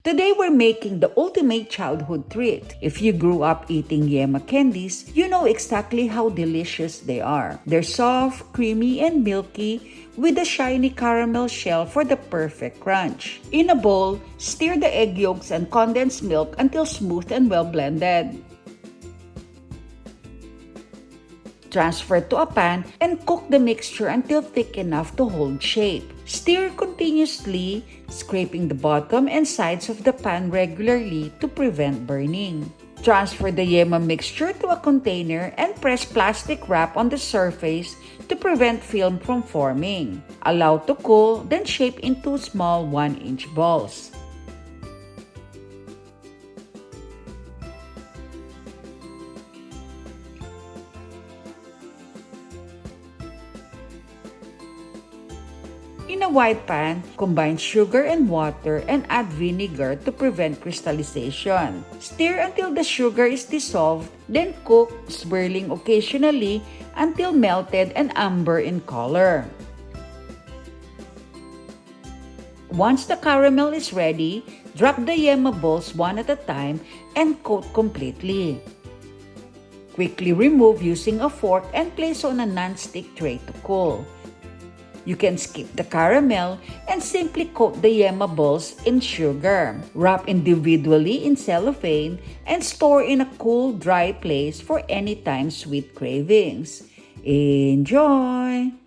Today we're making the ultimate childhood treat. If you grew up eating Yema candies, you know exactly how delicious they are. They're soft, creamy, and milky with a shiny caramel shell for the perfect crunch. In a bowl, stir the egg yolks and condensed milk until smooth and well blended. Transfer to a pan and cook the mixture until thick enough to hold shape. Stir continuously, scraping the bottom and sides of the pan regularly to prevent burning. Transfer the Yema mixture to a container and press plastic wrap on the surface to prevent film from forming. Allow to cool, then shape into small 1-inch balls. In a wide pan, combine sugar and water and add vinegar to prevent crystallization. Stir until the sugar is dissolved, then cook, swirling occasionally until melted and amber in color. Once the caramel is ready, drop the Yema balls one at a time and coat completely. Quickly remove using a fork and place on a non-stick tray to cool. You can skip the caramel and simply coat the Yema balls in sugar. Wrap individually in cellophane and store in a cool, dry place for anytime sweet cravings. Enjoy!